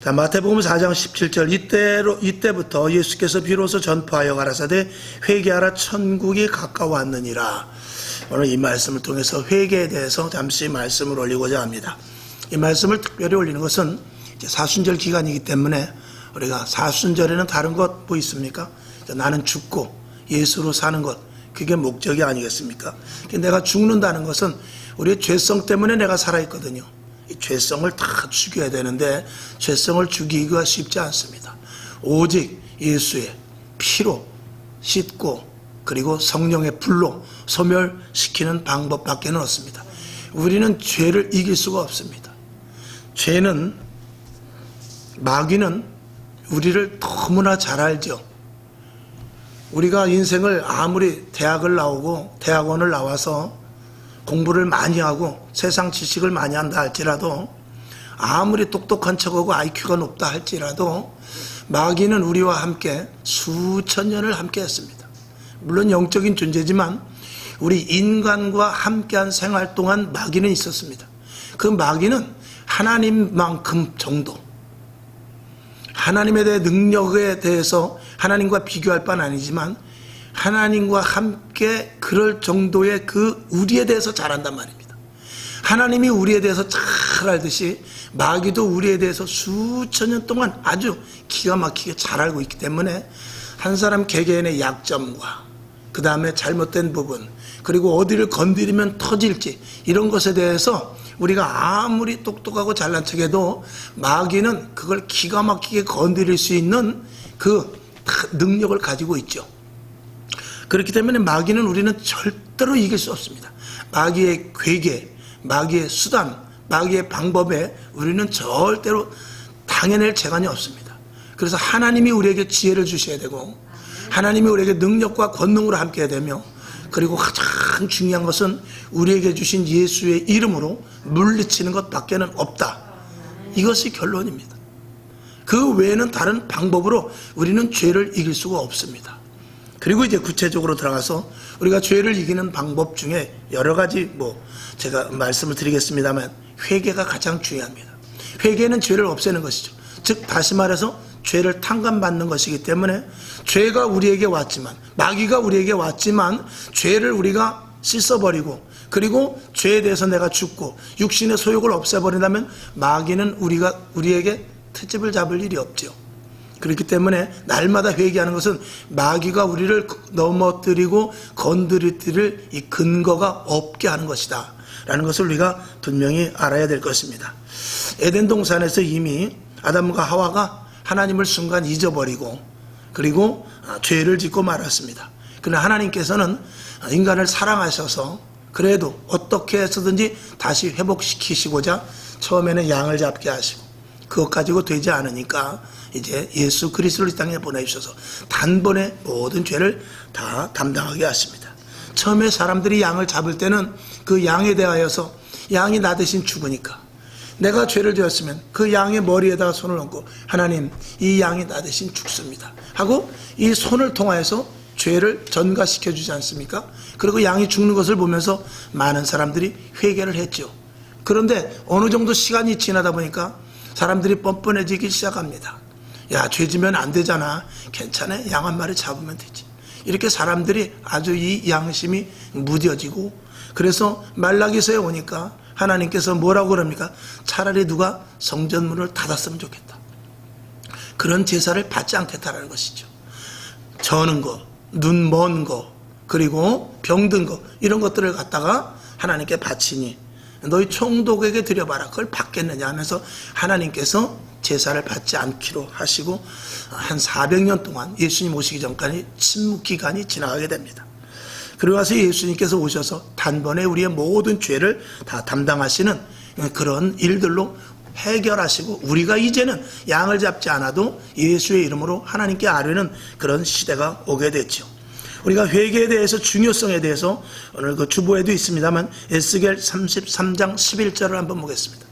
자, 마태복음 4장 17절 이때부터 예수께서 비로소 전파하여 가라사대 회개하라 천국이 가까웠느니라. 오늘 이 말씀을 통해서 회개에 대해서 잠시 말씀을 올리고자 합니다. 이 말씀을 특별히 올리는 것은 이제 사순절 기간이기 때문에 우리가 사순절에는 다른 것 뭐 있습니까? 나는 죽고 예수로 사는 것, 그게 목적이 아니겠습니까? 내가 죽는다는 것은 우리의 죄성 때문에 내가 살아있거든요. 이 죄성을 다 죽여야 되는데 죄성을 죽이기가 쉽지 않습니다. 오직 예수의 피로 씻고 그리고 성령의 불로 소멸시키는 방법밖에는 없습니다. 우리는 죄를 이길 수가 없습니다. 죄는, 마귀는 우리를 너무나 잘 알죠. 우리가 인생을 아무리 대학원을 나와서 공부를 많이 하고 세상 지식을 많이 한다 할지라도, 아무리 똑똑한 척하고 IQ가 높다 할지라도 마귀는 우리와 함께 수천 년을 함께 했습니다. 물론 영적인 존재지만 우리 인간과 함께한 생활 동안 마귀는 있었습니다. 그 마귀는 하나님만큼 정도, 하나님에 대해 능력에 대해서 하나님과 비교할 바는 아니지만 하나님과 함께 그럴 정도의 그 우리에 대해서 잘 안단 말입니다. 하나님이 우리에 대해서 잘 알듯이 마귀도 우리에 대해서 수천 년 동안 아주 기가 막히게 잘 알고 있기 때문에 한 사람 개개인의 약점과 그 다음에 잘못된 부분, 그리고 어디를 건드리면 터질지, 이런 것에 대해서 우리가 아무리 똑똑하고 잘난 척해도 마귀는 그걸 기가 막히게 건드릴 수 있는 그 능력을 가지고 있죠. 그렇기 때문에 마귀는 우리는 절대로 이길 수 없습니다. 마귀의 괴계, 마귀의 수단, 마귀의 방법에 우리는 절대로 당해낼 재간이 없습니다. 그래서 하나님이 우리에게 지혜를 주셔야 되고, 하나님이 우리에게 능력과 권능으로 함께 해야 되며, 그리고 가장 중요한 것은 우리에게 주신 예수의 이름으로 물리치는 것밖에는 없다. 이것이 결론입니다. 그 외에는 다른 방법으로 우리는 죄를 이길 수가 없습니다. 그리고 이제 구체적으로 들어가서 우리가 죄를 이기는 방법 중에 여러 가지 제가 말씀을 드리겠습니다만, 회개가 가장 중요합니다. 회개는 죄를 없애는 것이죠. 즉 다시 말해서 죄를 탕감받는 것이기 때문에, 죄가 우리에게 왔지만, 마귀가 우리에게 왔지만 죄를 우리가 씻어버리고, 그리고 죄에 대해서 내가 죽고 육신의 소욕을 없애버린다면 마귀는 우리에게 트집을 잡을 일이 없죠. 그렇기 때문에 날마다 회개하는 것은 마귀가 우리를 넘어뜨리고 건드릴 이 근거가 없게 하는 것이다 라는 것을 우리가 분명히 알아야 될 것입니다. 에덴 동산에서 이미 아담과 하와가 하나님을 순간 잊어버리고 그리고 죄를 짓고 말았습니다. 그러나 하나님께서는 인간을 사랑하셔서 그래도 어떻게 해서든지 다시 회복시키시고자 처음에는 양을 잡게 하시고, 그것 가지고 되지 않으니까 이제 예수 그리스도를 이 땅에 보내주셔서 단번에 모든 죄를 다 담당하게 하십니다. 처음에 사람들이 양을 잡을 때는 그 양에 대하여서 양이 나 대신 죽으니까 내가 죄를 지었으면 그 양의 머리에다가 손을 얹고, 하나님 이 양이 나 대신 죽습니다 하고 이 손을 통하여서 죄를 전가시켜 주지 않습니까? 그리고 양이 죽는 것을 보면서 많은 사람들이 회개를 했죠. 그런데 어느 정도 시간이 지나다 보니까 사람들이 뻔뻔해지기 시작합니다. 야, 죄 지면 안 되잖아. 괜찮아. 양 한 마리 잡으면 되지. 이렇게 사람들이 아주 이 양심이 무뎌지고, 그래서 말라기서에 오니까 하나님께서 뭐라고 그럽니까? 차라리 누가 성전문을 닫았으면 좋겠다. 그런 제사를 받지 않겠다라는 것이죠. 저는 거, 눈 먼 거, 그리고 병든 거, 이런 것들을 갖다가 하나님께 바치니 너희 총독에게 드려봐라. 그걸 받겠느냐 하면서 하나님께서 제사를 받지 않기로 하시고 한 400년 동안 예수님 오시기 전까지 침묵기간이 지나가게 됩니다. 그리고 와서 예수님께서 오셔서 단번에 우리의 모든 죄를 다 담당하시는 그런 일들로 해결하시고, 우리가 이제는 양을 잡지 않아도 예수의 이름으로 하나님께 아뢰는 그런 시대가 오게 됐죠. 우리가 회개에 대해서, 중요성에 대해서 오늘 그 주보에도 있습니다만 에스겔 33장 11절을 한번 보겠습니다.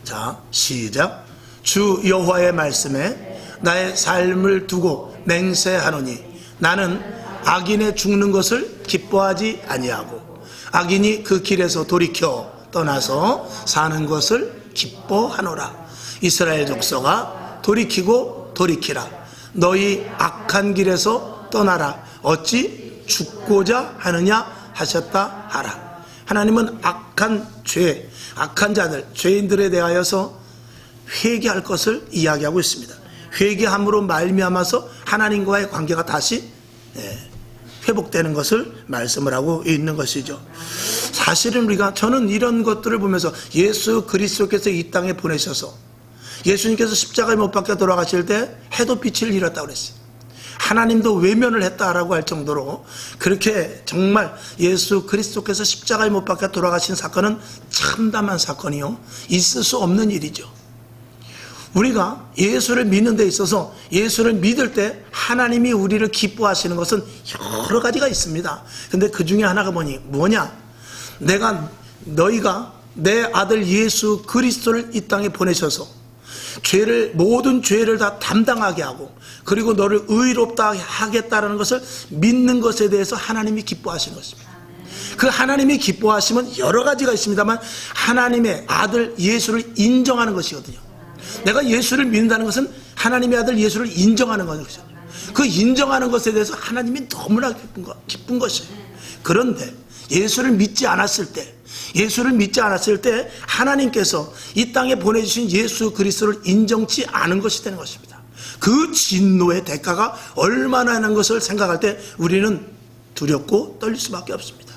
자, 시작. 주 여호와의 말씀에 나의 삶을 두고 맹세하노니 나는 악인의 죽는 것을 기뻐하지 아니하고 악인이 그 길에서 돌이켜 떠나서 사는 것을 기뻐하노라. 이스라엘 족속아 돌이키고 돌이키라. 너희 악한 길에서 떠나라. 어찌 죽고자 하느냐 하셨다 하라. 하나님은 악한 죄, 악한 자들, 죄인들에 대하여서 회개할 것을 이야기하고 있습니다. 회개함으로 말미암아서 하나님과의 관계가 다시 회복되는 것을 말씀을 하고 있는 것이죠. 사실은 저는 이런 것들을 보면서 예수 그리스도께서 이 땅에 보내셔서 예수님께서 십자가에 못 박혀 돌아가실 때 해도 빛을 잃었다고 그랬어요. 하나님도 외면을 했다라고 할 정도로 그렇게 정말 예수 그리스도께서 십자가에 못 박혀 돌아가신 사건은 참담한 사건이요, 있을 수 없는 일이죠. 우리가 예수를 믿는 데 있어서 예수를 믿을 때 하나님이 우리를 기뻐하시는 것은 여러 가지가 있습니다. 근데 그 중에 하나가 뭐냐? 너희가 내 아들 예수 그리스도를 이 땅에 보내셔서 모든 죄를 다 담당하게 하고 그리고 너를 의롭다 하겠다라는 것을 믿는 것에 대해서 하나님이 기뻐하시는 것입니다. 그 하나님이 기뻐하시면 여러 가지가 있습니다만 하나님의 아들 예수를 인정하는 것이거든요. 내가 예수를 믿는다는 것은 하나님의 아들 예수를 인정하는 것이죠. 그 인정하는 것에 대해서 하나님이 너무나 기쁜 것이에요. 그런데 예수를 믿지 않았을 때 하나님께서 이 땅에 보내주신 예수 그리스도를 인정치 않은 것이 되는 것입니다. 그 진노의 대가가 얼마나 하는 것을 생각할 때 우리는 두렵고 떨릴 수밖에 없습니다.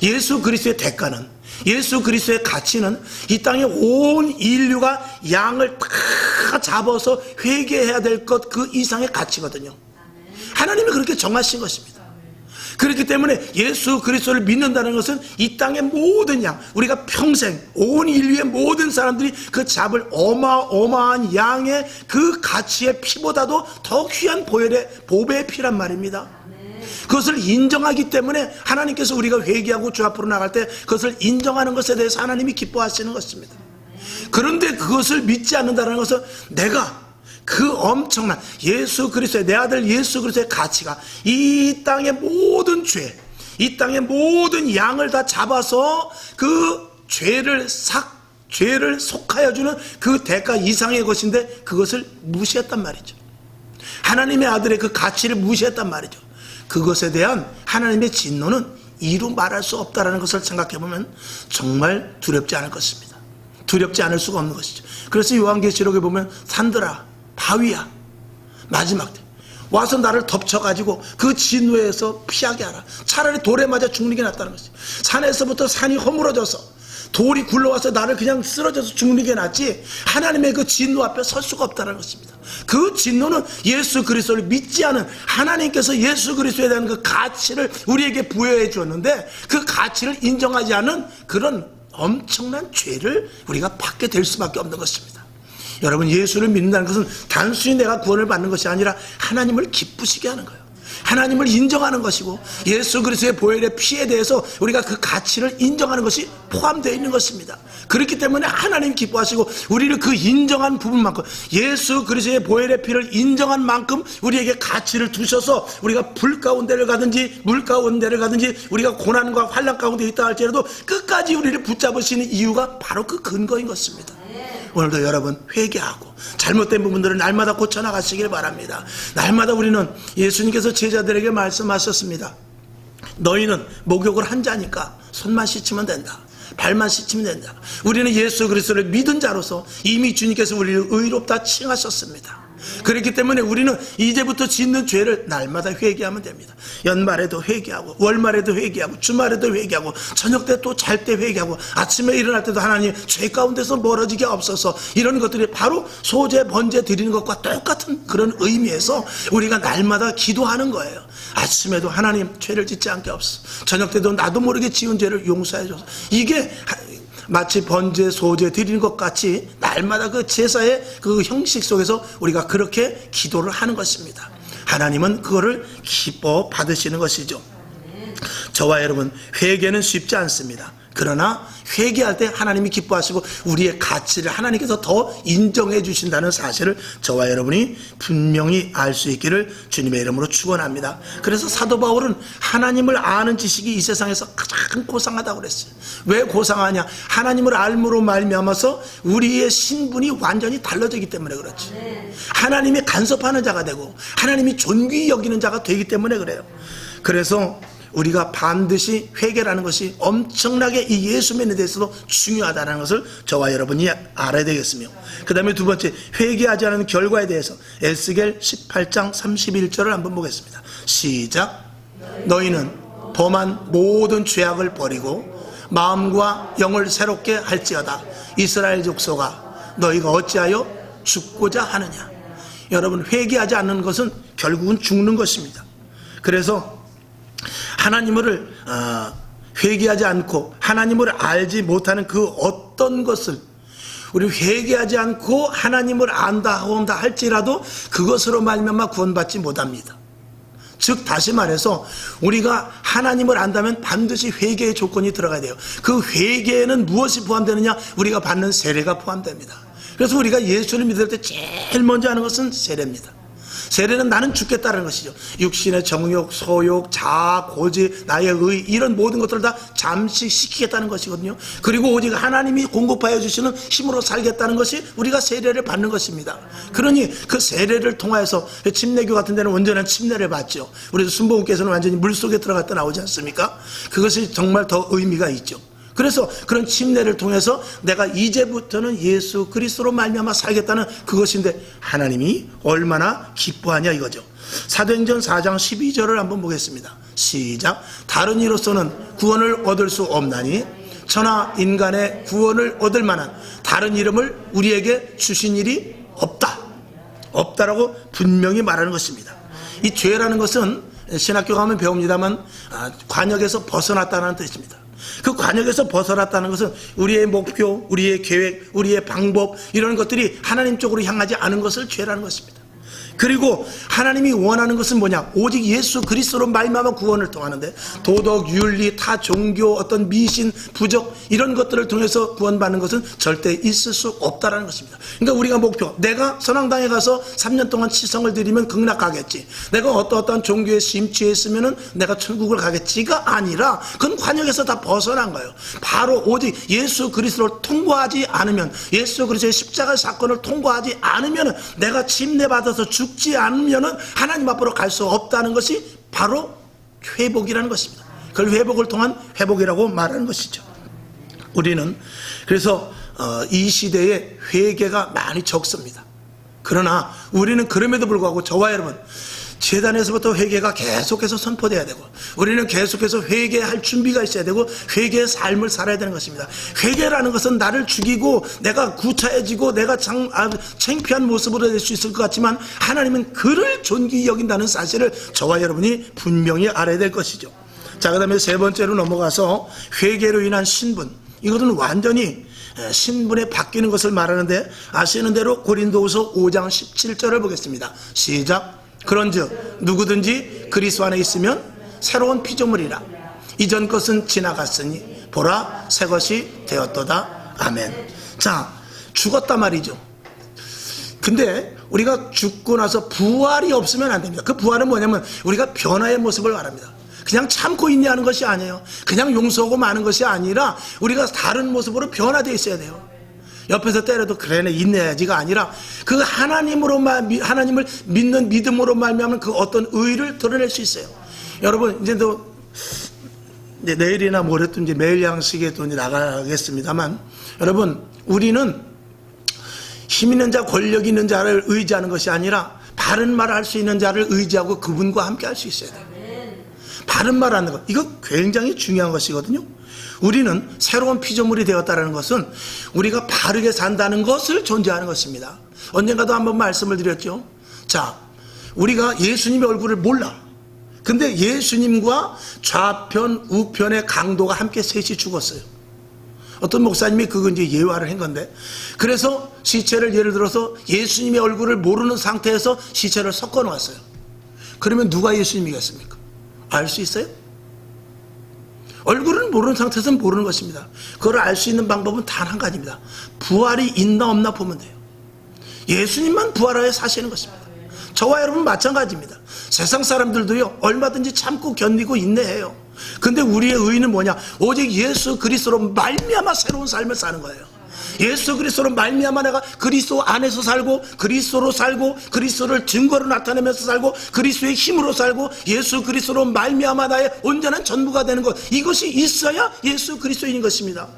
예수 그리스도의 대가는, 예수 그리스도의 가치는 이 땅의 온 인류가 양을 다 잡아서 회개해야 될 것 그 이상의 가치거든요. 하나님이 그렇게 정하신 것입니다. 그렇기 때문에 예수 그리스도를 믿는다는 것은 이 땅의 모든 양, 우리가 평생 온 인류의 모든 사람들이 그 잡을 어마어마한 양의 그 가치의 피보다도 더 귀한 보배의 피란 말입니다. 그것을 인정하기 때문에 하나님께서 우리가 회개하고 주 앞으로 나갈 때 그것을 인정하는 것에 대해서 하나님이 기뻐하시는 것입니다. 그런데 그것을 믿지 않는다는 것은 내가 그 엄청난 예수 그리스도의, 내 아들 예수 그리스도의 가치가 이 땅의 모든 죄, 이 땅의 모든 양을 다 잡아서 그 죄를 속하여 주는 그 대가 이상의 것인데 그것을 무시했단 말이죠. 하나님의 아들의 그 가치를 무시했단 말이죠. 그것에 대한 하나님의 진노는 이루 말할 수 없다는 것을 생각해보면 정말 두렵지 않을 것입니다. 두렵지 않을 수가 없는 것이죠. 그래서 요한계시록에 보면 산들아, 바위야, 마지막 때 와서 나를 덮쳐가지고 그 진노에서 피하게 하라. 차라리 돌에 맞아 죽는 게 낫다는 것이죠. 산에서부터 산이 허물어져서 돌이 굴러와서 나를 그냥 쓰러져서 죽는 게 낫지 하나님의 그 진노 앞에 설 수가 없다는 것입니다. 그 진노는 예수 그리스도를 믿지 않은 하나님께서 예수 그리스도에 대한 그 가치를 우리에게 부여해 주었는데 그 가치를 인정하지 않은 그런 엄청난 죄를 우리가 받게 될 수밖에 없는 것입니다. 여러분, 예수를 믿는다는 것은 단순히 내가 구원을 받는 것이 아니라 하나님을 기쁘시게 하는 거예요. 하나님을 인정하는 것이고 예수 그리스도의 보혈의 피에 대해서 우리가 그 가치를 인정하는 것이 포함되어 있는 것입니다. 그렇기 때문에 하나님 기뻐하시고 우리를 그 인정한 부분만큼, 예수 그리스도의 보혈의 피를 인정한 만큼 우리에게 가치를 두셔서 우리가 불 가운데를 가든지 물 가운데를 가든지 우리가 고난과 환난 가운데 있다 할지라도 끝까지 우리를 붙잡으시는 이유가 바로 그 근거인 것입니다. 오늘도 여러분 회개하고 잘못된 부분들을 날마다 고쳐나가시길 바랍니다. 날마다 우리는 예수님께서 제자들에게 말씀하셨습니다. 너희는 목욕을 한 자니까 손만 씻으면 된다. 발만 씻으면 된다. 우리는 예수 그리스도를 믿은 자로서 이미 주님께서 우리를 의롭다 칭하셨습니다. 그렇기 때문에 우리는 이제부터 짓는 죄를 날마다 회개하면 됩니다. 연말에도 회개하고 월말에도 회개하고 주말에도 회개하고 저녁 때 또 잘 때 회개하고 아침에 일어날 때도 하나님 죄 가운데서 멀어지게 없어서, 이런 것들이 바로 소재 번제 드리는 것과 똑같은 그런 의미에서 우리가 날마다 기도하는 거예요. 아침에도 하나님 죄를 짓지 않게 없어, 저녁 때도 나도 모르게 지은 죄를 용서해 줘서, 이게 마치 번제 소제 드리는 것 같이 날마다 그 제사의 그 형식 속에서 우리가 그렇게 기도를 하는 것입니다. 하나님은 그거를 기뻐 받으시는 것이죠. 저와 여러분, 회개는 쉽지 않습니다. 그러나 회개할 때 하나님이 기뻐하시고 우리의 가치를 하나님께서 더 인정해 주신다는 사실을 저와 여러분이 분명히 알 수 있기를 주님의 이름으로 축원합니다. 그래서 사도 바울은 하나님을 아는 지식이 이 세상에서 가장 고상하다고 그랬어요. 왜 고상하냐? 하나님을 알므로 말미암아서 우리의 신분이 완전히 달라지기 때문에 그렇지. 하나님이 간섭하는 자가 되고 하나님이 존귀히 여기는 자가 되기 때문에 그래요. 그래서 우리가 반드시 회개라는 것이 엄청나게 이 예수 믿는 데 있어서 중요하다는 것을 저와 여러분이 알아야 되겠으며, 그 다음에 두 번째, 회개하지 않은 결과에 대해서 에스겔 18장 31절을 한번 보겠습니다. 시작. 너희는 범한 모든 죄악을 버리고 마음과 영을 새롭게 할지어다. 이스라엘 족속아, 너희가 어찌하여 죽고자 하느냐. 여러분, 회개하지 않는 것은 결국은 죽는 것입니다. 그래서 하나님을 회개하지 않고 하나님을 알지 못하는 그 어떤 것을 우리 회개하지 않고 하나님을 안다 한다 할지라도 그것으로 말미암아 구원받지 못합니다. 즉 다시 말해서 우리가 하나님을 안다면 반드시 회개의 조건이 들어가야 돼요. 그 회개에는 무엇이 포함되느냐? 우리가 받는 세례가 포함됩니다. 그래서 우리가 예수를 믿을 때 제일 먼저 하는 것은 세례입니다. 세례는 나는 죽겠다는 것이죠. 육신의 정욕, 소욕, 자아, 고지, 나의 의, 이런 모든 것들을 다 잠시 식히겠다는 것이거든요. 그리고 오직 하나님이 공급하여 주시는 힘으로 살겠다는 것이 우리가 세례를 받는 것입니다. 그러니 그 세례를 통하여서 침례교 같은 데는 온전한 침례를 받죠. 우리 순복음께서는 완전히 물속에 들어갔다 나오지 않습니까? 그것이 정말 더 의미가 있죠. 그래서 그런 침례를 통해서 내가 이제부터는 예수 그리스도로 말미암아 살겠다는 그것인데 하나님이 얼마나 기뻐하냐 이거죠. 사도행전 4장 12절을 한번 보겠습니다. 시작. 다른 이로서는 구원을 얻을 수 없나니 천하 인간의 구원을 얻을 만한 다른 이름을 우리에게 주신 일이 없다라고 분명히 말하는 것입니다. 이 죄라는 것은 신학교 가면 배웁니다만 관역에서 벗어났다는 뜻입니다. 그 관역에서 벗어났다는 것은 우리의 목표, 우리의 계획, 우리의 방법, 이런 것들이 하나님 쪽으로 향하지 않은 것을 죄라는 것입니다. 그리고 하나님이 원하는 것은 뭐냐? 오직 예수 그리스도로 말미암아 구원을 통하는데 도덕, 윤리, 타 종교, 어떤 미신, 부적 이런 것들을 통해서 구원받는 것은 절대 있을 수 없다는 것입니다. 그러니까 우리가 목표, 내가 선왕당에 가서 3년 동안 치성을 드리면 극락가겠지, 내가 어떠한 종교에 심취했으면 내가 천국을 가겠지가 아니라 그건 관역에서 다 벗어난 거예요. 바로 오직 예수 그리스도를 통과하지 않으면, 예수 그리스도의 십자가 사건을 통과하지 않으면, 내가 침례받아서 죽지 않으면 하나님 앞으로 갈 수 없다는 것이 바로 회복이라는 것입니다. 그걸 회복을 통한 회복이라고 말하는 것이죠. 우리는 그래서 이 시대에 회개가 많이 적습니다. 그러나 우리는 그럼에도 불구하고 저와 여러분, 재단에서부터 회개가 계속해서 선포돼야 되고 우리는 계속해서 회개할 준비가 있어야 되고 회개의 삶을 살아야 되는 것입니다. 회개라는 것은 나를 죽이고 내가 구차해지고 내가 창피한 모습으로 될 수 있을 것 같지만 하나님은 그를 존귀히 여긴다는 사실을 저와 여러분이 분명히 알아야 될 것이죠. 자, 그 다음에 세 번째로 넘어가서 회개로 인한 신분, 이것은 완전히 신분에 바뀌는 것을 말하는데 아시는 대로 고린도후서 5장 17절을 보겠습니다. 시작. 그런즉 누구든지 그리스도 안에 있으면 새로운 피조물이라. 이전 것은 지나갔으니 보라 새 것이 되었도다. 아멘. 자, 죽었단 말이죠. 근데 우리가 죽고 나서 부활이 없으면 안 됩니다. 그 부활은 뭐냐면 우리가 변화의 모습을 말합니다. 그냥 참고 인내하는 것이 아니에요. 그냥 용서하고 마는 것이 아니라 우리가 다른 모습으로 변화되어 있어야 돼요. 옆에서 때려도 그래 인내야지가 아니라 그 하나님을 믿는 믿음으로 말미암은 그 어떤 의를 드러낼 수 있어요. 여러분 이제 내일이나 모레 또 이제 매일 양식에 또 이제 나가겠습니다만, 여러분 우리는 힘 있는 자, 권력 있는 자를 의지하는 것이 아니라 바른 말을 할 수 있는 자를 의지하고 그분과 함께 할 수 있어야 돼요. 바른 말하는 것, 이거 굉장히 중요한 것이거든요. 우리는 새로운 피조물이 되었다는 것은 우리가 바르게 산다는 것을 존재하는 것입니다. 언젠가도 한번 말씀을 드렸죠. 자, 우리가 예수님의 얼굴을 몰라. 근데 예수님과 좌편, 우편의 강도가 함께 셋이 죽었어요. 어떤 목사님이 그거 이제 예화를 한 건데, 그래서 시체를 예를 들어서 예수님의 얼굴을 모르는 상태에서 시체를 섞어 놓았어요. 그러면 누가 예수님이겠습니까? 알 수 있어요? 얼굴을 모르는 상태에서는 모르는 것입니다. 그걸 알 수 있는 방법은 단 한 가지입니다. 부활이 있나 없나 보면 돼요. 예수님만 부활하여 사시는 것입니다. 저와 여러분 마찬가지입니다. 세상 사람들도요, 얼마든지 참고 견디고 인내해요. 근데 우리의 의의는 뭐냐? 오직 예수 그리스도로 말미암아 새로운 삶을 사는 거예요. 예수 그리스도로 말미암아 내가 그리스도 안에서 살고, 그리스도로 살고, 그리스도를 증거로 나타내면서 살고, 그리스도의 힘으로 살고, 예수 그리스도로 말미암아 나의 온전한 전부가 되는 것, 이것이 있어야 예수 그리스도인 것입니다.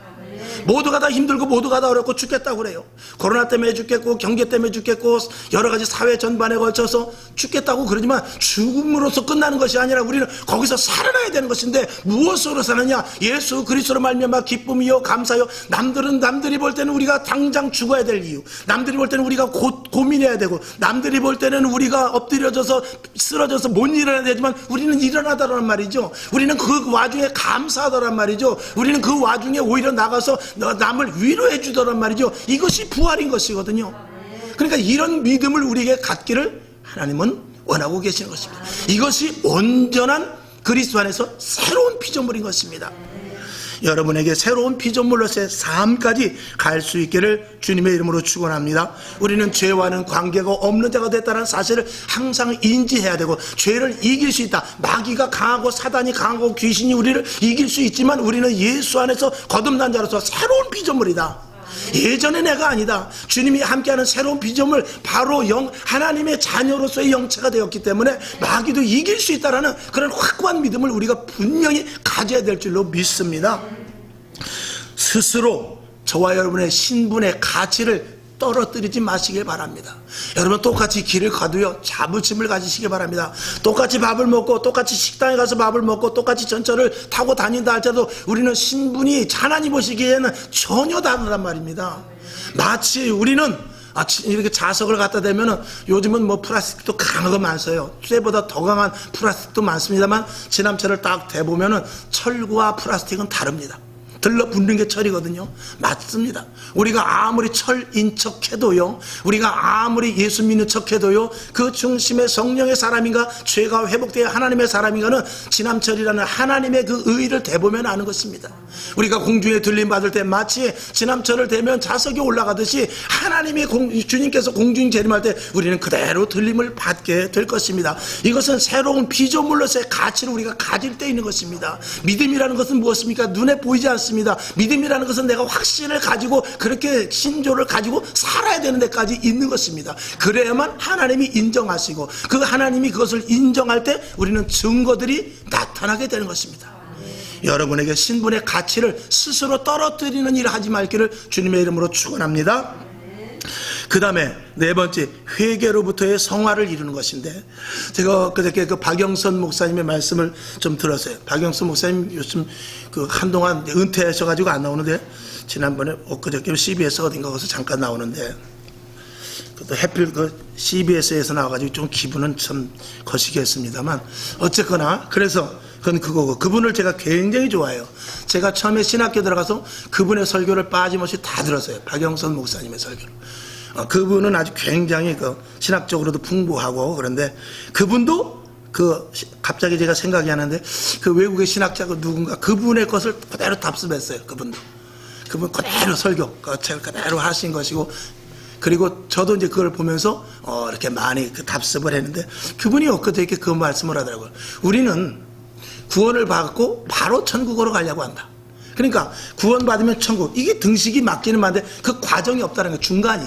모두가 다 힘들고 모두가 다 어렵고 죽겠다고 그래요. 코로나 때문에 죽겠고, 경제 때문에 죽겠고, 여러 가지 사회 전반에 걸쳐서 죽겠다고 그러지만 죽음으로써 끝나는 것이 아니라 우리는 거기서 살아나야 되는 것인데, 무엇으로 사느냐? 예수 그리스도로 말미암아 기쁨이요 감사요. 남들이 볼 때는 우리가 당장 죽어야 될 이유, 남들이 볼 때는 우리가 고민해야 되고, 남들이 볼 때는 우리가 엎드려져서 쓰러져서 못 일어나야 되지만 우리는 일어나더란 말이죠. 우리는 그 와중에 감사하더란 말이죠. 우리는 그 와중에 오히려 나가서 남을 위로해 주더란 말이죠. 이것이 부활인 것이거든요. 그러니까 이런 믿음을 우리에게 갖기를 하나님은 원하고 계시는 것입니다. 이것이 온전한 그리스도 안에서 새로운 피조물인 것입니다. 여러분에게 새로운 피조물로서의 삶까지 갈 수 있기를 주님의 이름으로 축원합니다. 우리는 죄와는 관계가 없는 자가 됐다는 사실을 항상 인지해야 되고, 죄를 이길 수 있다. 마귀가 강하고 사단이 강하고 귀신이 우리를 이길 수 있지만 우리는 예수 안에서 거듭난 자로서 새로운 피조물이다. 예전의 내가 아니다. 주님이 함께하는 새로운 피조물, 바로 하나님의 자녀로서의 영체가 되었기 때문에 마귀도 이길 수 있다는 그런 확고한 믿음을 우리가 분명히 가져야 될 줄로 믿습니다. 스스로 저와 여러분의 신분의 가치를 떨어뜨리지 마시길 바랍니다. 여러분 똑같이 길을 가도요, 자부심을 가지시기 바랍니다. 똑같이 밥을 먹고, 똑같이 식당에 가서 밥을 먹고, 똑같이 전철을 타고 다닌다 할지라도 우리는 신분이 하나님 보시기에는 전혀 다르단 말입니다. 마치 우리는 이렇게 자석을 갖다 대면은, 요즘은 뭐 플라스틱도 강한 거 많어요. 쇠보다 더 강한 플라스틱도 많습니다만, 지남철을 딱 대보면은 철과 플라스틱은 다릅니다. 들러붙는 게 철이거든요. 맞습니다. 우리가 아무리 철인 척해도요, 우리가 아무리 예수 믿는 척해도요, 그 중심에 성령의 사람인가, 죄가 회복되어 하나님의 사람인가는 지남철이라는 하나님의 그 의의를 대보면 아는 것입니다. 우리가 공중에 들림 받을 때 마치 지남철을 대면 자석이 올라가듯이 하나님이 주님께서 공중 재림할 때 우리는 그대로 들림을 받게 될 것입니다. 이것은 새로운 피조물로서의 가치를 우리가 가질 때 있는 것입니다. 믿음이라는 것은 무엇입니까? 눈에 보이지 않습니다. 믿음이라는 것은 내가 확신을 가지고, 그렇게 신조를 가지고 살아야 되는 데까지 있는 것입니다. 그래야만 하나님이 인정하시고, 그 하나님이 그것을 인정할 때 우리는 증거들이 나타나게 되는 것입니다. 여러분에게 신분의 가치를 스스로 떨어뜨리는 일을 하지 말기를 주님의 이름으로 축원합니다. 그 다음에 네 번째, 회개로부터의 성화를 이루는 것인데, 제가 그저께 그 박영선 목사님의 말씀을 좀 들었어요. 박영선 목사님 요즘 한동안 은퇴하셔가지고 안 나오는데, 지난번에 그저께 CBS 어딘가 가서 잠깐 나오는데, 또 해필 CBS에서 나와가지고 좀 기분은 참 거시기했습니다만, 어쨌거나 그래서 그건 그거고, 그분을 제가 굉장히 좋아해요. 제가 처음에 신학교 들어가서 그분의 설교를 빠짐없이 다 들었어요. 박영선 목사님의 설교를. 그분은 아주 굉장히 신학적으로도 풍부하고, 그런데 그분도 갑자기 제가 생각이 나는데, 그 외국의 신학자가 누군가 그분의 것을 그대로 답습했어요. 그분 그대로 설교 그대로 하신 것이고, 그리고 저도 이제 그걸 보면서 이렇게 많이 답습을 했는데, 그분이 엊그저께 그 말씀을 하더라고요. 우리는 구원을 받고 바로 천국으로 가려고 한다. 그러니까 구원받으면 천국, 이게 등식이 맞기는 맞는데 그 과정이 없다는 거예요. 중간이.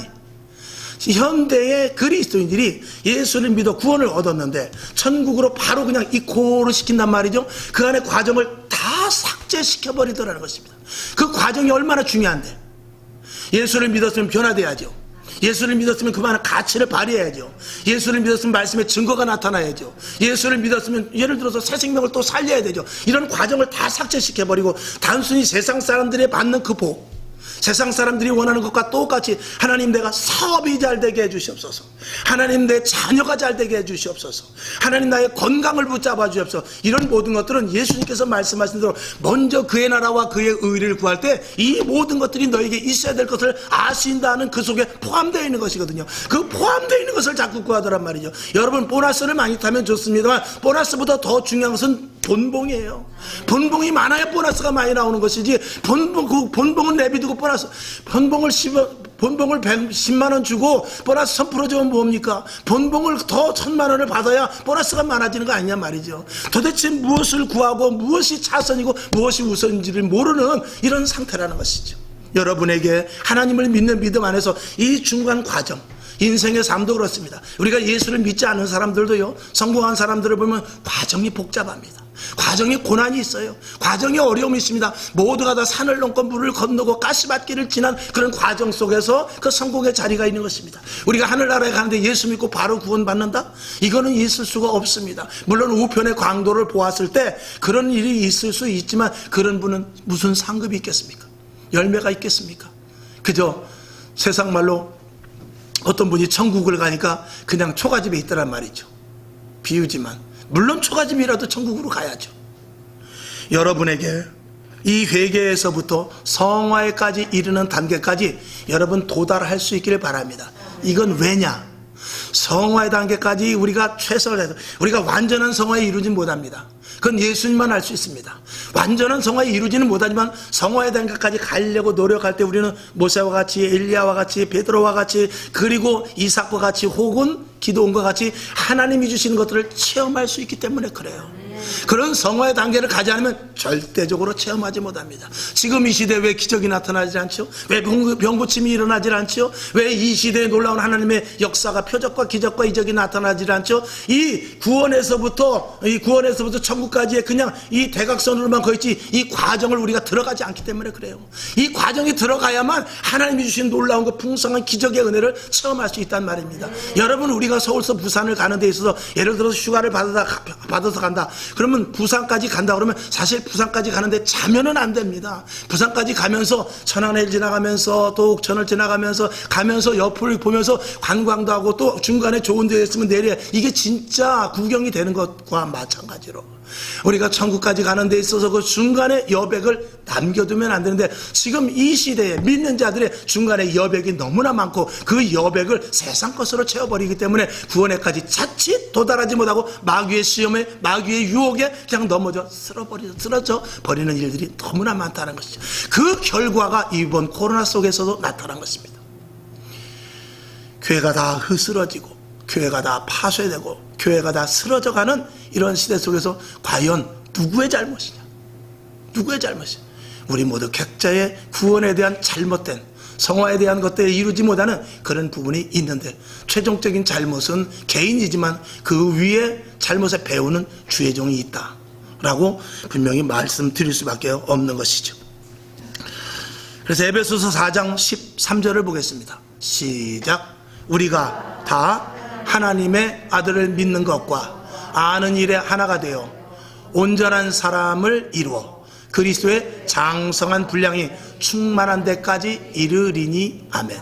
현대의 그리스도인들이 예수를 믿어 구원을 얻었는데 천국으로 바로 그냥 이코를 시킨단 말이죠. 그 안에 과정을 다 삭제시켜버리더라는 것입니다. 그 과정이 얼마나 중요한데, 예수를 믿었으면 변화돼야죠. 예수를 믿었으면 그만한 가치를 발휘해야죠. 예수를 믿었으면 말씀의 증거가 나타나야죠. 예수를 믿었으면 예를 들어서 새 생명을 또 살려야 되죠. 이런 과정을 다 삭제시켜버리고 단순히 세상 사람들이 받는 그 복, 세상 사람들이 원하는 것과 똑같이 하나님 내가 사업이 잘 되게 해주시옵소서, 하나님 내 자녀가 잘 되게 해주시옵소서, 하나님 나의 건강을 붙잡아 주옵소서, 이런 모든 것들은 예수님께서 말씀하신 대로 먼저 그의 나라와 그의 의를 구할 때 이 모든 것들이 너에게 있어야 될 것을 아신다는 그 속에 포함되어 있는 것이거든요. 그 포함되어 있는 것을 자꾸 구하더란 말이죠. 여러분 보너스를 많이 타면 좋습니다만 보너스보다 더 중요한 것은 본봉이에요. 본봉이 많아야 보너스가 많이 나오는 것이지, 본봉은 내비두고 본봉을 10만 원 주고 보너스 1000% 주면 뭡니까? 본봉을 더 1000만 원을 받아야 보너스가 많아지는 거 아니냐 말이죠. 도대체 무엇을 구하고 무엇이 차선이고 무엇이 우선인지를 모르는 이런 상태라는 것이죠. 여러분에게 하나님을 믿는 믿음 안에서 이 중간 과정, 인생의 삶도 그렇습니다. 우리가 예수를 믿지 않는 사람들도요, 성공한 사람들을 보면 과정이 복잡합니다. 과정에 고난이 있어요. 과정에 어려움이 있습니다. 모두가 다 산을 넘고 물을 건너고 가시밭길을 지난 그런 과정 속에서 그 성공의 자리가 있는 것입니다. 우리가 하늘나라에 가는데 예수 믿고 바로 구원받는다? 이거는 있을 수가 없습니다. 물론 우편의 강도를 보았을 때 그런 일이 있을 수 있지만, 그런 분은 무슨 상급이 있겠습니까? 열매가 있겠습니까? 그저 세상 말로 어떤 분이 천국을 가니까 그냥 초가집에 있더란 말이죠. 비유지만 물론 초가집이라도 천국으로 가야죠. 여러분에게 이 회개에서부터 성화에까지 이르는 단계까지 여러분 도달할 수 있기를 바랍니다. 이건 왜냐? 성화의 단계까지 우리가 최선을 해서, 우리가 완전한 성화에 이루진 못합니다. 그건 예수님만 알 수 있습니다. 완전한 성화에 이루지는 못하지만 성화의 단계까지 가려고 노력할 때 우리는 모세와 같이, 엘리야와 같이, 베드로와 같이, 그리고 이삭과 같이, 혹은 기도원과 같이 하나님이 주시는 것들을 체험할 수 있기 때문에 그래요. 그런 성화의 단계를 가지 않으면 절대적으로 체험하지 못합니다. 지금 이 시대에 왜 기적이 나타나지 않죠? 왜 병고침이 일어나지 않죠? 왜 이 시대에 놀라운 하나님의 역사가, 표적과 기적과 이적이 나타나지 않죠? 이 구원에서부터 천국까지의 그냥 이 대각선으로만 거 있지, 이 과정을 우리가 들어가지 않기 때문에 그래요. 이 과정이 들어가야만 하나님이 주신 놀라운 그 풍성한 기적의 은혜를 체험할 수 있단 말입니다. 여러분, 우리가 서울서 부산을 가는 데 있어서 예를 들어서 휴가를 받아서 간다. 그러면 부산까지 간다 그러면 사실 부산까지 가는데 자면은 안 됩니다. 부산까지 가면서 천안을 지나가면서 또 옥천을 지나가면서 가면서 옆을 보면서 관광도 하고 또 중간에 좋은 데 있으면 내려, 이게 진짜 구경이 되는 것과 마찬가지로 우리가 천국까지 가는 데 있어서 그 중간에 여백을 남겨두면 안 되는데, 지금 이 시대에 믿는 자들의 중간에 여백이 너무나 많고 그 여백을 세상 것으로 채워버리기 때문에 구원에까지 자칫 도달하지 못하고 마귀의 시험에, 마귀의 유혹에 그냥 쓰러져 버리는 일들이 너무나 많다는 것이죠. 그 결과가 이번 코로나 속에서도 나타난 것입니다. 교회가 다 흐스러지고 교회가 다 파쇄되고 교회가 다 쓰러져가는 이런 시대 속에서 과연 누구의 잘못이냐? 누구의 잘못이냐? 우리 모두 각자의 구원에 대한 잘못된, 성화에 대한 것들에 이루지 못하는 그런 부분이 있는데, 최종적인 잘못은 개인이지만 그 위에 잘못에 배우는 주의 종이 있다라고 분명히 말씀드릴 수밖에 없는 것이죠. 그래서 에베소서 4장 13절을 보겠습니다. 시작. 우리가 다 하나님의 아들을 믿는 것과 아는 일에 하나가 되어 온전한 사람을 이루어 그리스도의 장성한 분량이 충만한 데까지 이르리니 아멘.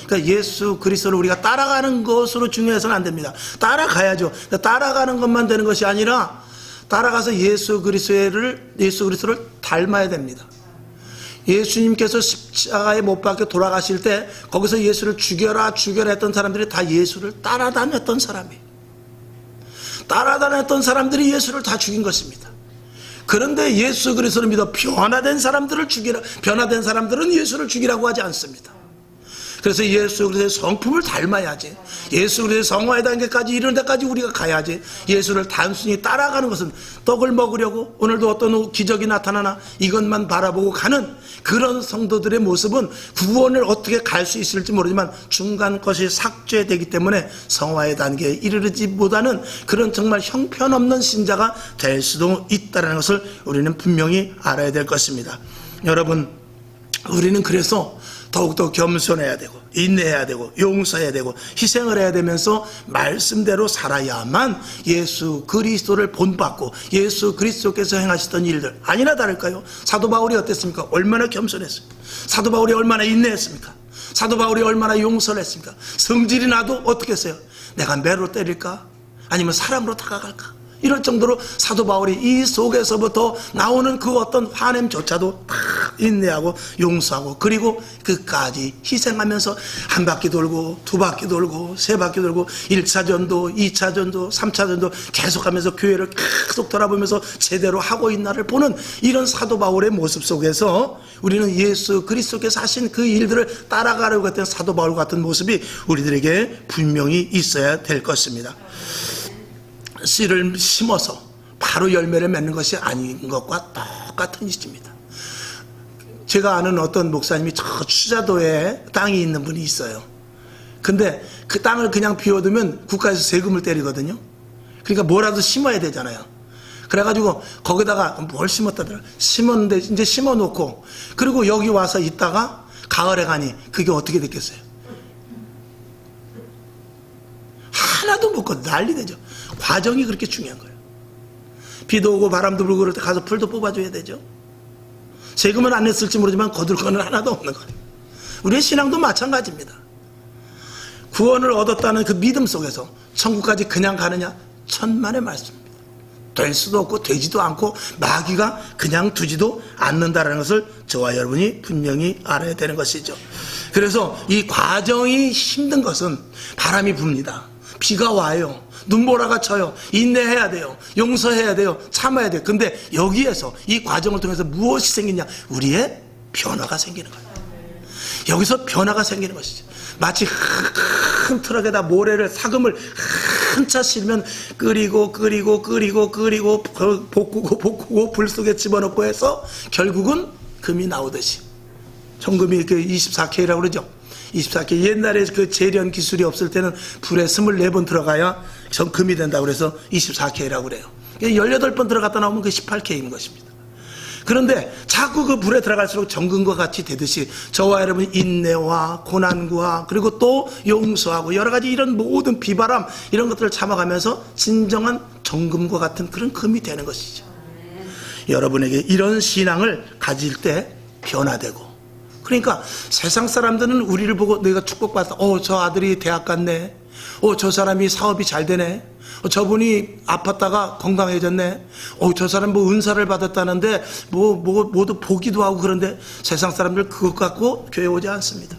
그러니까 예수 그리스도를 우리가 따라가는 것으로 중요해서는 안 됩니다. 따라가야죠. 따라가는 것만 되는 것이 아니라 따라가서 예수 그리스도를 닮아야 됩니다. 예수님께서 십자가에 못 박혀 돌아가실 때 거기서 예수를 죽여라 했던 사람들이 다 예수를 따라다녔던 사람이에요. 따라다녔던 사람들이 예수를 다 죽인 것입니다. 그런데 예수 그리스도를 믿어 변화된 사람들은 예수를 죽이라고 하지 않습니다. 그래서 예수 그리스도의 성품을 닮아야지, 예수 그리스도의 성화의 단계까지 이르는 데까지 우리가 가야지. 예수를 단순히 따라가는 것은 떡을 먹으려고 오늘도 어떤 기적이 나타나나 이것만 바라보고 가는 그런 성도들의 모습은 구원을 어떻게 갈 수 있을지 모르지만 중간 것이 삭제되기 때문에 성화의 단계에 이르지 못하는 그런 정말 형편없는 신자가 될 수도 있다는 것을 우리는 분명히 알아야 될 것입니다. 여러분, 우리는 그래서 더욱더 겸손해야 되고 인내해야 되고 용서해야 되고 희생을 해야 되면서 말씀대로 살아야만 예수 그리스도를 본받고 예수 그리스도께서 행하시던 일들, 아니나 다를까요? 사도 바울이 어땠습니까? 얼마나 겸손했습니까? 사도 바울이 얼마나 인내했습니까? 사도 바울이 얼마나 용서를 했습니까? 성질이 나도 어떻게 했어요? 내가 매로 때릴까? 아니면 사람으로 다가갈까? 이럴 정도로 사도 바울이 이 속에서부터 나오는 그 어떤 화냄조차도 다 인내하고 용서하고 그리고 끝까지 희생하면서 한 바퀴 돌고 두 바퀴 돌고 세 바퀴 돌고 1차 전도 2차 전도 3차 전도 계속하면서 교회를 계속 돌아보면서 제대로 하고 있나를 보는 이런 사도 바울의 모습 속에서 우리는 예수 그리스도께서 하신 그 일들을 따라가려고 했던 사도 바울 같은 모습이 우리들에게 분명히 있어야 될 것입니다. 씨를 심어서 바로 열매를 맺는 것이 아닌 것과 똑같은 이치입니다. 제가 아는 어떤 목사님이 저 추자도에 땅이 있는 분이 있어요. 근데 그 땅을 그냥 비워두면 국가에서 세금을 때리거든요. 그러니까 뭐라도 심어야 되잖아요. 그래가지고 거기다가 뭘 심었다더라. 심었는데 이제 심어놓고 그리고 여기 와서 있다가 가을에 가니 그게 어떻게 됐겠어요? 하나도 못 걷 난리 되죠. 과정이 그렇게 중요한 거예요. 비도 오고 바람도 불고 그럴 때 가서 풀도 뽑아줘야 되죠. 세금은 안 냈을지 모르지만 거둘 거는 하나도 없는 거예요. 우리의 신앙도 마찬가지입니다. 구원을 얻었다는 그 믿음 속에서 천국까지 그냥 가느냐? 천만의 말씀입니다. 될 수도 없고 되지도 않고 마귀가 그냥 두지도 않는다는 것을 저와 여러분이 분명히 알아야 되는 것이죠. 그래서 이 과정이 힘든 것은 바람이 붑니다. 비가 와요. 눈보라가 쳐요. 인내해야 돼요. 용서해야 돼요. 참아야 돼요. 근데 여기에서 이 과정을 통해서 무엇이 생기냐? 우리의 변화가 생기는 거예요. 여기서 변화가 생기는 것이죠. 마치 큰 트럭에다 모래를 사금을 한차 실면 끓이고 볶고 불 속에 집어넣고 해서 결국은 금이 나오듯이 정금이 그 24K라고 그러죠. 24K. 옛날에 그 재련 기술이 없을 때는 불에 24번 들어가야 금이 된다고 그래서 24K라고 그래요. 18번 들어갔다 나오면 그 18K인 것입니다. 그런데 자꾸 그 불에 들어갈수록 정금과 같이 되듯이 저와 여러분이 인내와 고난과 그리고 또 용서하고 여러 가지 이런 모든 비바람 이런 것들을 참아가면서 진정한 정금과 같은 그런 금이 되는 것이죠. 여러분에게 이런 신앙을 가질 때 변화되고, 그러니까 세상 사람들은 우리를 보고 내가 축복받았다. 저 아들이 대학 갔네. 저 사람이 사업이 잘 되네. 저분이 아팠다가 건강해졌네. 저 사람 뭐 은사를 받았다는데 모두 보기도 하고. 그런데 세상 사람들 그것 갖고 교회 오지 않습니다.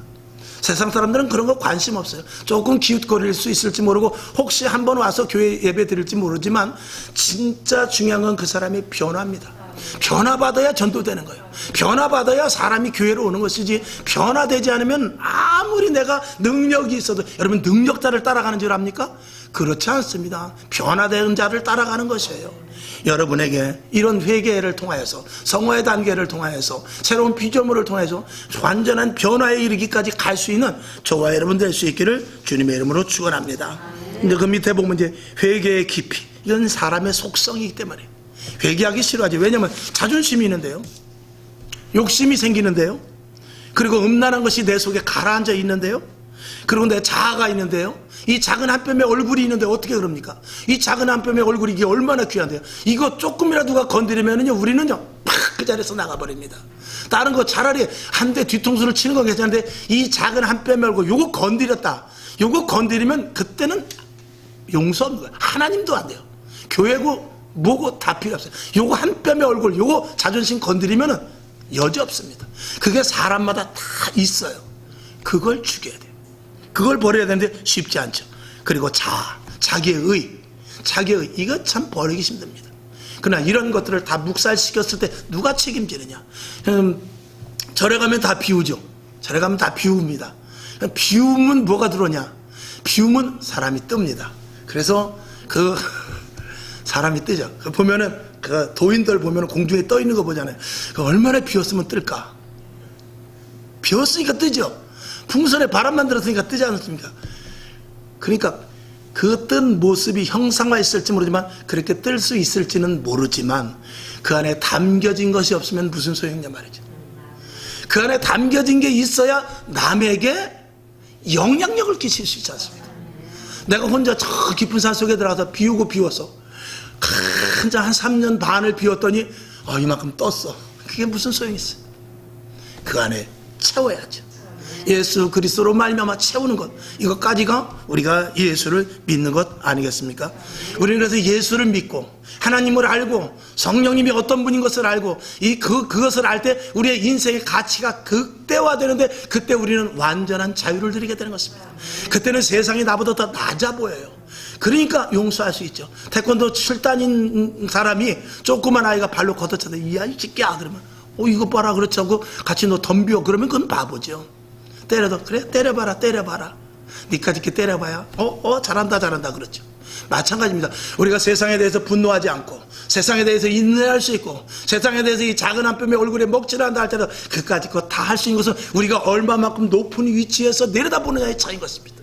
세상 사람들은 그런 거 관심 없어요. 조금 기웃거릴 수 있을지 모르고 혹시 한번 와서 교회 예배 드릴지 모르지만 진짜 중요한 건 그 사람의 변화입니다. 변화받아야 전도되는 거예요. 변화받아야 사람이 교회로 오는 것이지, 변화되지 않으면 아무리 내가 능력이 있어도, 여러분 능력자를 따라가는 줄 압니까? 그렇지 않습니다. 변화된 자를 따라가는 것이에요. 여러분에게 이런 회개를 통하여서, 성화의 단계를 통하여서, 새로운 피조물을 통해서 완전한 변화에 이르기까지 갈 수 있는 저와 여러분 될 수 있기를 주님의 이름으로 축원합니다. 근데 그 밑에 보면 이제 회개의 깊이, 이건 사람의 속성이기 때문에 회개하기 싫어하지. 왜냐하면 자존심이 있는데요, 욕심이 생기는데요, 그리고 음란한 것이 내 속에 가라앉아 있는데요, 그리고 내 자아가 있는데요, 이 작은 한 뼘의 얼굴이 있는데 어떻게 그럽니까? 이 작은 한 뼘의 얼굴이 이게 얼마나 귀한데요. 이거 조금이라도 누가 건드리면은요, 우리는요 팍 그 자리에서 나가버립니다. 다른 거 차라리 한 대 뒤통수를 치는 건 괜찮은데 이 작은 한 뼘의 얼굴 요거 건드렸다, 요거 건드리면 그때는 용서 없는 거예요. 하나님도 안 돼요. 교회고 뭐고 다 필요 없어요. 요거 한 뼘의 얼굴, 요거 자존심 건드리면은 여지 없습니다. 그게 사람마다 다 있어요. 그걸 죽여야 돼요. 그걸 버려야 되는데 쉽지 않죠. 그리고 자기의 의, 이거 참 버리기 힘듭니다. 그러나 이런 것들을 다 묵살시켰을 때 누가 책임지느냐? 절에 가면 다 비우죠. 절에 가면 다 비웁니다. 비우면 뭐가 들어오냐? 비우면 사람이 뜹니다. 그래서 그 사람이 뜨죠. 보면은 그 도인들 보면은 공중에 떠 있는 거 보잖아요. 얼마나 비웠으면 뜰까? 비웠으니까 뜨죠. 풍선에 바람만 들었으니까 뜨지 않습니까? 그러니까 그 뜬 모습이 형상화했을지 모르지만 그렇게 뜰 수 있을지는 모르지만 그 안에 담겨진 것이 없으면 무슨 소용이냐 말이죠. 그 안에 담겨진 게 있어야 남에게 영향력을 끼칠 수 있지 않습니까? 내가 혼자 저 깊은 산 속에 들어가서 비워서 한 3년 반을 비웠더니 이만큼 떴어. 그게 무슨 소용이 있어요? 그 안에 채워야죠. 예수 그리스도로 말미암아 채우는 것, 이것까지가 우리가 예수를 믿는 것 아니겠습니까? 우리는 그래서 예수를 믿고 하나님을 알고 성령님이 어떤 분인 것을 알고 그것을 알 때 우리의 인생의 가치가 극대화되는데, 그때 우리는 완전한 자유를 누리게 되는 것입니다. 그때는 세상이 나보다 더 낮아 보여요. 그러니까 용서할 수 있죠. 태권도 7단인 사람이 조그만 아이가 발로 걷어차다, 이야 이 새끼야 그러면 이거 봐라 그렇지 하고 같이 너 덤벼 그러면 그건 바보죠. 때려도 그래 때려봐라 니까지 이렇게 때려봐야 잘한다 그렇죠. 마찬가지입니다. 우리가 세상에 대해서 분노하지 않고 세상에 대해서 인내할 수 있고 세상에 대해서 이 작은 한 뼘의 얼굴에 먹칠한다 할 때도 그까지 그거 다 할 수 있는 것은 우리가 얼마만큼 높은 위치에서 내려다보느냐의 차이인 것입니다.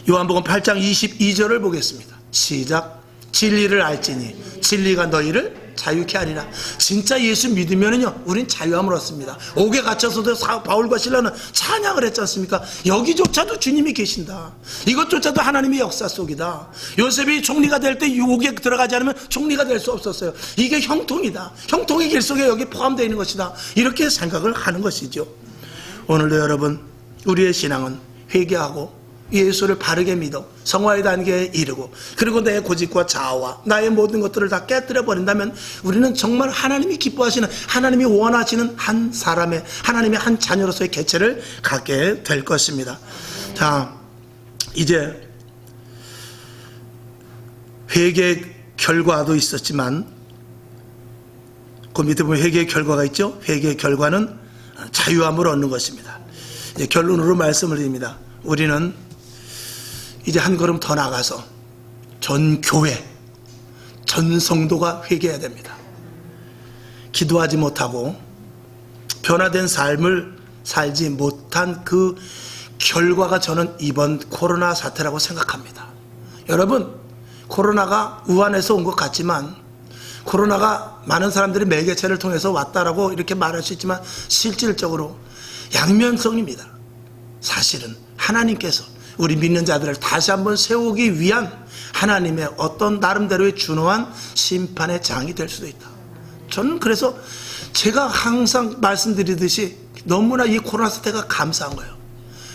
요한복음 8장 22절을 보겠습니다. 시작. 진리를 알지니 진리가 너희를 자유케 하리라. 진짜 예수 믿으면은요 우린 자유함을 얻습니다. 옥에 갇혀서도 바울과 실라는 찬양을 했지 않습니까? 여기조차도 주님이 계신다. 이것조차도 하나님의 역사 속이다. 요셉이 총리가 될 때 옥에 들어가지 않으면 총리가 될 수 없었어요. 이게 형통이다. 형통의 길 속에 여기 포함되어 있는 것이다. 이렇게 생각을 하는 것이죠. 오늘도 여러분, 우리의 신앙은 회개하고 예수를 바르게 믿어 성화의 단계에 이르고, 그리고 내 고집과 자아와 나의 모든 것들을 다 깨뜨려 버린다면 우리는 정말 하나님이 기뻐하시는, 하나님이 원하시는 한 사람의, 하나님의 한 자녀로서의 개체를 갖게 될 것입니다. 자, 이제 회개의 결과도 있었지만 그 밑에 보면 회개의 결과가 있죠. 회개의 결과는 자유함을 얻는 것입니다. 이제 결론으로 말씀을 드립니다. 우리는 이제 한 걸음 더 나가서 전 교회, 전 성도가 회개해야 됩니다. 기도하지 못하고 변화된 삶을 살지 못한 그 결과가 저는 이번 코로나 사태라고 생각합니다. 여러분, 코로나가 우한에서 온 것 같지만 코로나가 많은 사람들이 매개체를 통해서 왔다라고 이렇게 말할 수 있지만 실질적으로 양면성입니다. 사실은 하나님께서 우리 믿는 자들을 다시 한번 세우기 위한 하나님의 어떤 나름대로의 준호한 심판의 장이 될 수도 있다. 저는 그래서 제가 항상 말씀드리듯이 너무나 이 코로나 사태가 감사한 거예요.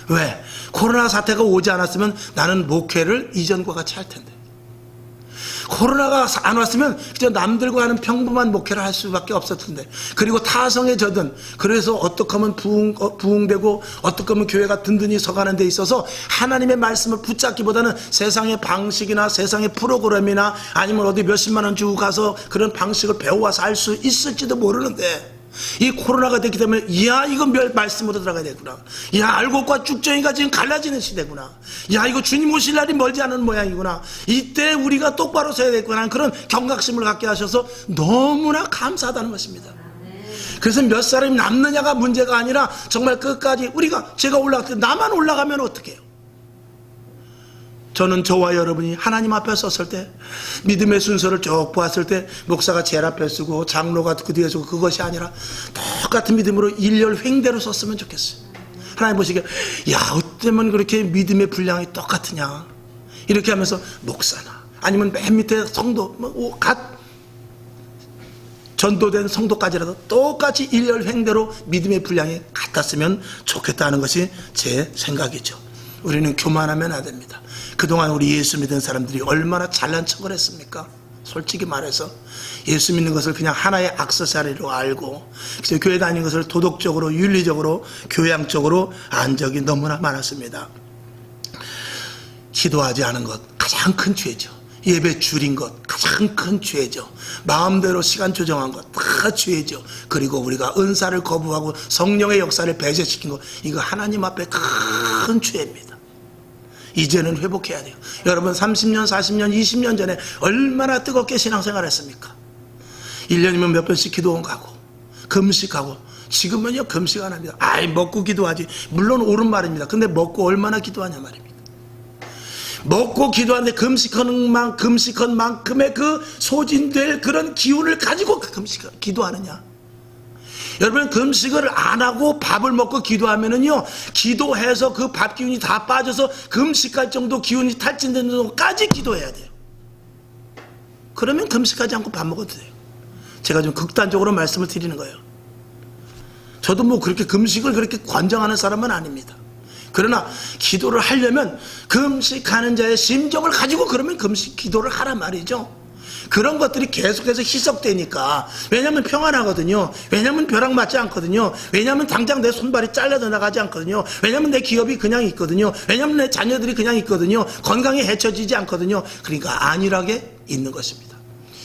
왜? 코로나 사태가 오지 않았으면 나는 목회를 이전과 같이 할 텐데, 코로나가 안 왔으면 그저 남들과 하는 평범한 목회를 할 수밖에 없었을 텐데, 그리고 타성에 젖은, 그래서 어떻게 하면 부흥되고 어떻게 하면 교회가 든든히 서가는 데 있어서 하나님의 말씀을 붙잡기보다는 세상의 방식이나 세상의 프로그램이나 아니면 어디 몇십만 원 주고 가서 그런 방식을 배워와서 할 수 있을지도 모르는데, 이 코로나가 됐기 때문에 이야 이거 말씀으로 들어가야 되구나, 야 알곡과 쭉정이가 지금 갈라지는 시대구나, 야 이거 주님 오실 날이 멀지 않은 모양이구나, 이때 우리가 똑바로 서야 되겠구나, 그런 경각심을 갖게 하셔서 너무나 감사하다는 것입니다. 그래서 몇 사람이 남느냐가 문제가 아니라 정말 끝까지 제가 올라갈 때 나만 올라가면 어떡해요? 저는 저와 여러분이 하나님 앞에 섰을 때 믿음의 순서를 쭉 보았을 때 목사가 제일 앞에 서고 장로가 그 뒤에 서고 그것이 아니라 똑같은 믿음으로 일렬 횡대로 섰으면 좋겠어요. 하나님 보시기에 야 어쩌면 그렇게 믿음의 분량이 똑같으냐, 이렇게 하면서 목사나 아니면 맨 밑에 성도 전도된 성도까지라도 똑같이 일렬 횡대로 믿음의 분량이 같았으면 좋겠다는 것이 제 생각이죠. 우리는 교만하면 안 됩니다. 그동안 우리 예수 믿은 사람들이 얼마나 잘난 척을 했습니까? 솔직히 말해서 예수 믿는 것을 그냥 하나의 액세서리로 알고 그래서 교회 다니는 것을 도덕적으로, 윤리적으로, 교양적으로 안 적이 너무나 많았습니다. 기도하지 않은 것 가장 큰 죄죠. 예배 줄인 것 가장 큰 죄죠. 마음대로 시간 조정한 것 다 죄죠. 그리고 우리가 은사를 거부하고 성령의 역사를 배제시킨 것, 이거 하나님 앞에 큰 죄입니다. 이제는 회복해야 돼요. 여러분 30년, 40년, 20년 전에 얼마나 뜨겁게 신앙생활 했습니까? 1년이면 몇 번씩 기도원 가고 금식하고, 지금은요 금식 안 합니다. 먹고 기도하지. 물론 옳은 말입니다. 근데 먹고 얼마나 기도하냐 말입니다. 먹고 기도하는데 금식한 만큼의 그 소진될 그런 기운을 가지고 기도하느냐? 여러분 금식을 안 하고 밥을 먹고 기도하면은요, 기도해서 그 밥 기운이 다 빠져서 금식할 정도 기운이 탈진되는 정도까지 기도해야 돼요. 그러면 금식하지 않고 밥 먹어도 돼요. 제가 좀 극단적으로 말씀을 드리는 거예요. 저도 뭐 그렇게 금식을 그렇게 관장하는 사람은 아닙니다. 그러나 기도를 하려면 금식하는 자의 심정을 가지고 그러면 금식 기도를 하란 말이죠. 그런 것들이 계속해서 희석되니까, 왜냐하면 평안하거든요. 왜냐하면 벼락 맞지 않거든요. 왜냐하면 당장 내 손발이 잘려져 나가지 않거든요. 왜냐하면 내 기업이 그냥 있거든요. 왜냐하면 내 자녀들이 그냥 있거든요. 건강이 해쳐지지 않거든요. 그러니까 안일하게 있는 것입니다.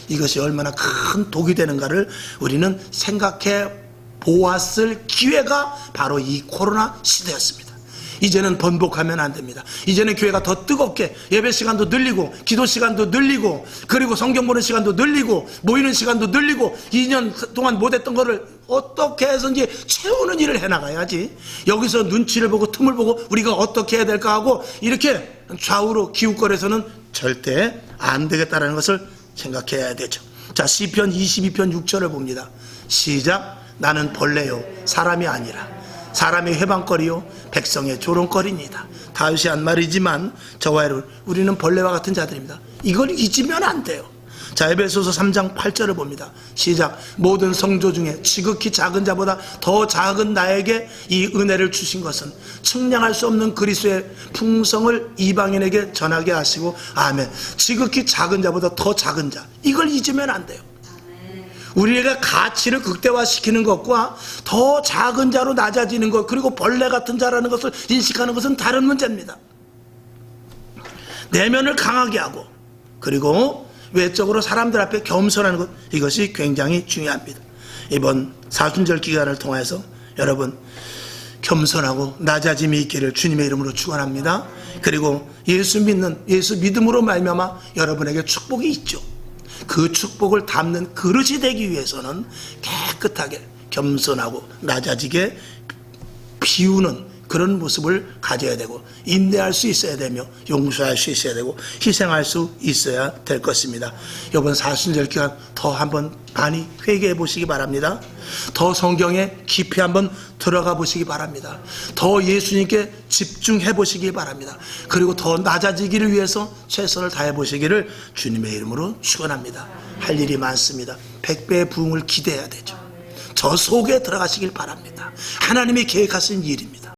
이것이 얼마나 큰 독이 되는가를 우리는 생각해 보았을 기회가 바로 이 코로나 시대였습니다. 이제는 번복하면 안 됩니다. 이제는 교회가 더 뜨겁게 예배 시간도 늘리고 기도 시간도 늘리고 그리고 성경 보는 시간도 늘리고 모이는 시간도 늘리고 2년 동안 못했던 거를 어떻게 해서인지 채우는 일을 해나가야지, 여기서 눈치를 보고 틈을 보고 우리가 어떻게 해야 될까 하고 이렇게 좌우로 기웃거려서는 절대 안 되겠다는 것을 생각해야 되죠. 자, 시편 22편 6절을 봅니다. 시작. 나는 벌레요 사람이 아니라 사람의 회방거리요 백성의 조롱거리입니다. 다윗이 한 말이지만 저와 여러분, 우리는 벌레와 같은 자들입니다. 이걸 잊으면 안 돼요. 자, 에베소서 3장 8절을 봅니다. 시작. 모든 성조 중에 지극히 작은 자보다 더 작은 나에게 이 은혜를 주신 것은 측량할 수 없는 그리스도의 풍성을 이방인에게 전하게 하시고, 아멘. 지극히 작은 자보다 더 작은 자, 이걸 잊으면 안 돼요. 우리가 가치를 극대화시키는 것과 더 작은 자로 낮아지는 것, 그리고 벌레 같은 자라는 것을 인식하는 것은 다른 문제입니다. 내면을 강하게 하고 그리고 외적으로 사람들 앞에 겸손하는 것, 이것이 굉장히 중요합니다. 이번 사순절 기간을 통해서 여러분 겸손하고 낮아짐이 있기를 주님의 이름으로 축원합니다. 그리고 예수 믿음으로 말미암아 여러분에게 축복이 있죠. 그 축복을 담는 그릇이 되기 위해서는 깨끗하게 겸손하고 낮아지게 비우는 그런 모습을 가져야 되고, 인내할 수 있어야 되며 용서할 수 있어야 되고 희생할 수 있어야 될 것입니다. 이번 사순절 기간 더 한번 많이 회개해 보시기 바랍니다. 더 성경에 깊이 한번 들어가 보시기 바랍니다. 더 예수님께 집중해 보시기 바랍니다. 그리고 더 낮아지기를 위해서 최선을 다해 보시기를 주님의 이름으로 축원합니다. 할 일이 많습니다. 100배의 부흥을 기대해야 되죠. 저 속에 들어가시길 바랍니다. 하나님이 계획하신 일입니다.